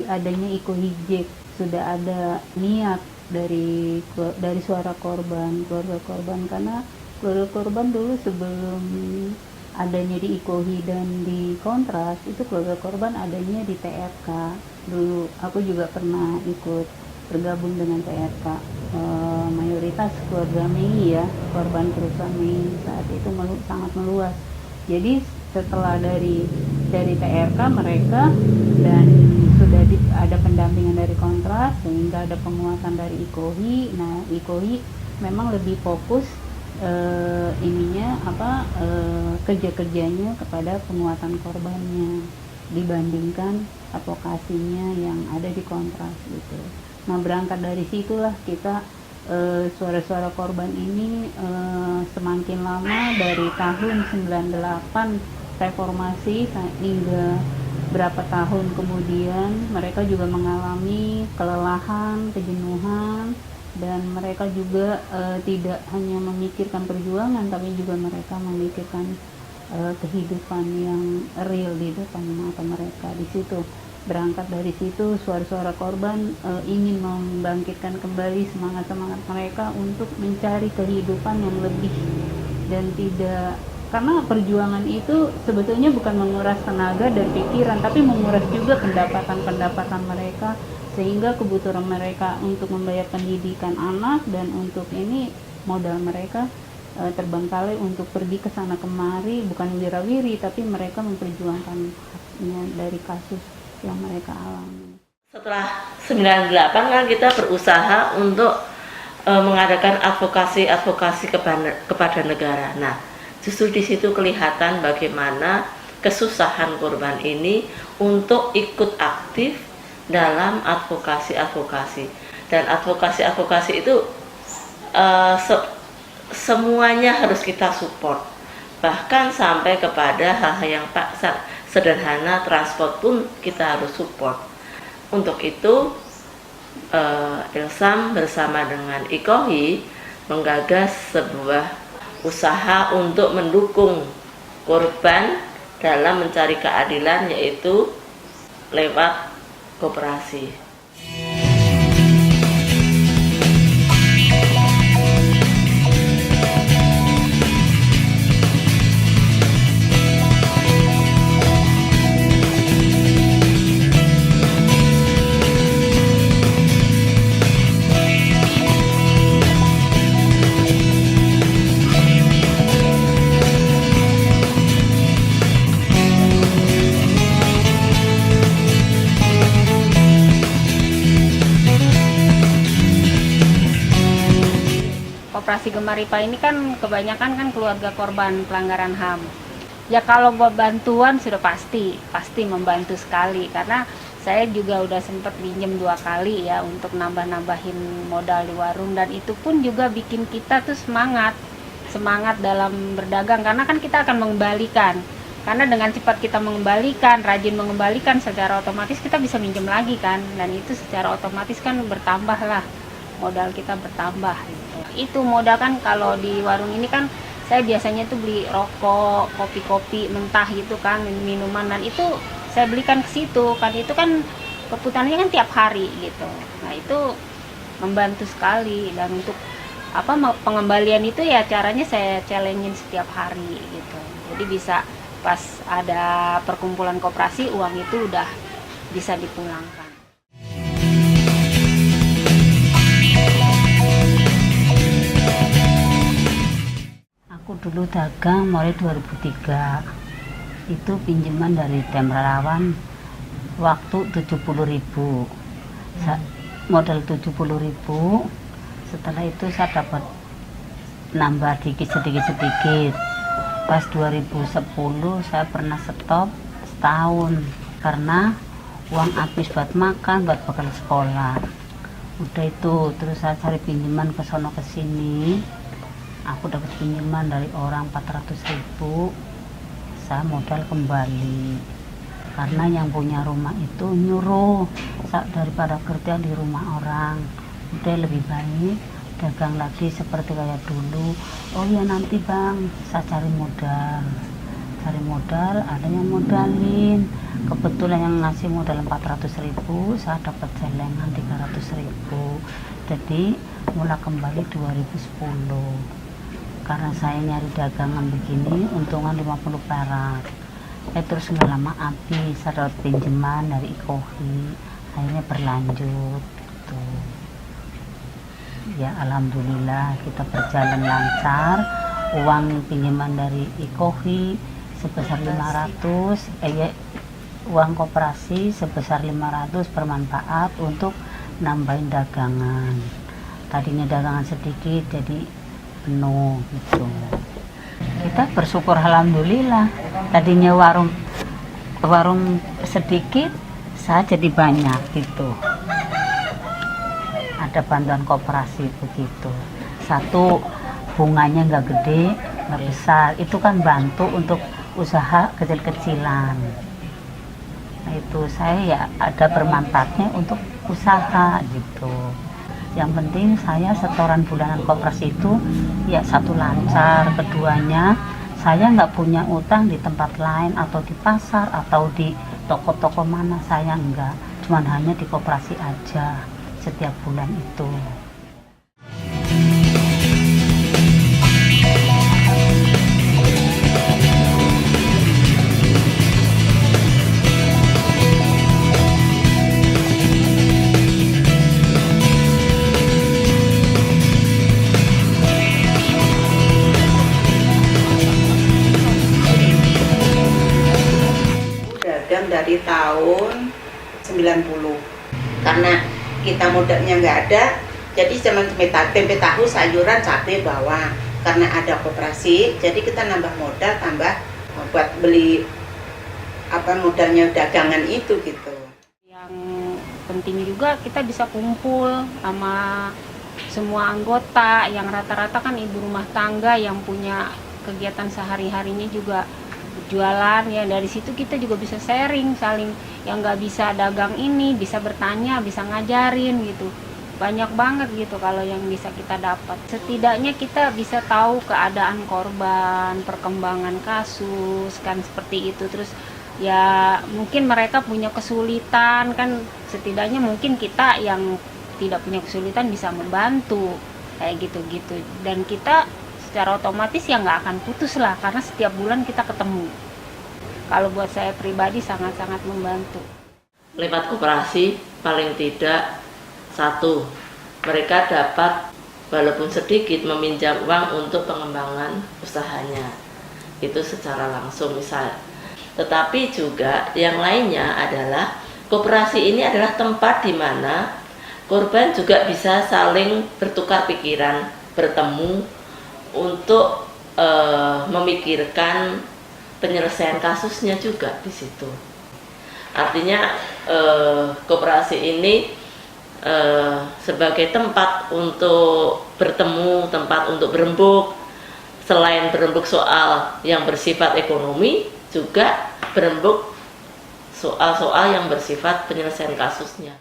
adanya Iko Hijek, sudah ada niat dari suara korban, keluarga korban, karena keluarga korban dulu sebelum adanya di Ikohi dan di Kontras itu keluarga korban adanya di TRK dulu. Aku juga pernah ikut bergabung dengan TRK. Mayoritas keluarga Mei ya, korban kerusuhan Mei saat itu sangat meluas. Jadi setelah dari TRK mereka dan sudah ada pendampingan dari Kontras sehingga ada penguatan dari Ikohi. Nah, Ikohi memang lebih fokus kerja-kerjanya kepada penguatan korbannya dibandingkan advokasinya yang ada di Kontras gitu. Nah, berangkat dari situlah kita suara-suara korban ini semakin lama dari tahun 98 reformasi hingga berapa tahun kemudian mereka juga mengalami kelelahan, kejenuhan, dan mereka juga tidak hanya memikirkan perjuangan tapi juga mereka memikirkan kehidupan yang real di depan mata mereka. Di situ berangkat dari situ suara-suara korban ingin membangkitkan kembali semangat mereka untuk mencari kehidupan yang lebih, dan tidak, karena perjuangan itu sebetulnya bukan menguras tenaga dan pikiran tapi menguras juga pendapatan mereka, sehingga kebutuhan mereka untuk membayar pendidikan anak dan untuk ini modal mereka terbengkalai untuk pergi ke sana kemari, bukan wirawiri tapi mereka memperjuangkan haknya dari kasus yang mereka alami. Setelah 98 kan kita berusaha untuk mengadakan advokasi kepada negara. Nah, justru di situ kelihatan bagaimana kesusahan korban ini untuk ikut aktif dalam advokasi. Dan advokasi itu semuanya harus kita support, bahkan sampai kepada hal-hal yang sederhana, transport pun kita harus support. Untuk itu Ilsam bersama dengan Ikohi menggagas sebuah usaha untuk mendukung korban dalam mencari keadilan, yaitu lewat koperasi. Koperasi Gemaripa ini kan kebanyakan kan keluarga korban pelanggaran HAM. Ya kalau buat bantuan sudah pasti membantu sekali, karena saya juga udah sempat pinjam 2 kali ya untuk nambah-nambahin modal di warung, dan itu pun juga bikin kita tuh semangat dalam berdagang, karena kan kita akan mengembalikan. Karena dengan cepat kita mengembalikan, rajin mengembalikan, secara otomatis kita bisa minjem lagi kan, dan itu secara otomatis kan bertambah lah, modal kita bertambah gitu. Itu modal kan kalau di warung ini kan saya biasanya tuh beli rokok, kopi-kopi mentah gitu kan, minuman, dan itu saya belikan ke situ kan, itu kan kebutuhannya kan tiap hari gitu. Nah itu membantu sekali, dan untuk pengembalian itu ya caranya saya challenge-in setiap hari gitu. Jadi bisa pas ada perkumpulan koperasi, uang itu udah bisa dipulangkan. Aku dulu dagang mulai 2003, itu pinjaman dari tim relawan waktu 70.000, modal 70.000. Setelah itu saya dapat nambah sedikit. Pas 2010 saya pernah stop setahun karena uang habis buat makan, buat bekal sekolah. Udah itu terus saya cari pinjaman ke sono ke sini. Aku dapat pinjaman dari orang 400.000, saya modal kembali, karena yang punya rumah itu nyuruh daripada kerja di rumah orang, udah lebih baik dagang lagi seperti kayak dulu. Oh ya nanti bang, saya cari modal. cari modal, ada yang modalin. Kebetulan yang ngasih modal 400.000, saya dapat celengan 300.000. Jadi mulai kembali 2010. Karena saya nyari dagangan begini, untungan 50 perak. Terus nggak lama habis, saya dapat pinjaman dari Ikohi, akhirnya berlanjut gitu. Ya alhamdulillah kita berjalan lancar. Uang pinjaman dari Ikohi sebesar 500, uang koperasi sebesar 500 bermanfaat untuk nambahin dagangan. Tadinya dagangan sedikit jadi penuh gitu. Kita bersyukur alhamdulillah. Tadinya warung sedikit, saya jadi banyak gitu. Ada bantuan koperasi begitu. Satu, bunganya nggak gede, nggak besar, itu kan bantu untuk usaha kecil-kecilan. Nah, itu saya ya ada bermanfaatnya untuk usaha gitu. Yang penting saya setoran bulanan koperasi itu ya satu lancar, keduanya saya nggak punya utang di tempat lain atau di pasar atau di toko-toko mana, saya nggak, cuman hanya di koperasi aja setiap bulan itu. Dari tahun 90, karena kita modalnya nggak ada, jadi cuma tempe tahu, sayuran, cabai, bawang. Karena ada koperasi, jadi kita nambah modal, tambah buat beli modalnya dagangan itu gitu. Yang penting juga kita bisa kumpul sama semua anggota yang rata-rata kan ibu rumah tangga yang punya kegiatan sehari-harinya juga jualan, ya dari situ kita juga bisa sharing, saling yang nggak bisa dagang ini bisa bertanya, bisa ngajarin gitu. Banyak banget gitu kalau yang bisa kita dapat. Setidaknya kita bisa tahu keadaan korban, perkembangan kasus kan seperti itu. Terus ya mungkin mereka punya kesulitan kan, setidaknya mungkin kita yang tidak punya kesulitan bisa membantu kayak gitu-gitu. Dan kita secara otomatis ya nggak akan putus lah, karena setiap bulan kita ketemu. Kalau buat saya pribadi sangat-sangat membantu. Lewat koperasi paling tidak satu, mereka dapat walaupun sedikit meminjam uang untuk pengembangan usahanya, itu secara langsung misal. Tetapi juga yang lainnya adalah koperasi ini adalah tempat di mana korban juga bisa saling bertukar pikiran, bertemu untuk memikirkan penyelesaian kasusnya juga di situ. Artinya koperasi ini sebagai tempat untuk bertemu, tempat untuk berembuk. Selain berembuk soal yang bersifat ekonomi, juga berembuk soal-soal yang bersifat penyelesaian kasusnya.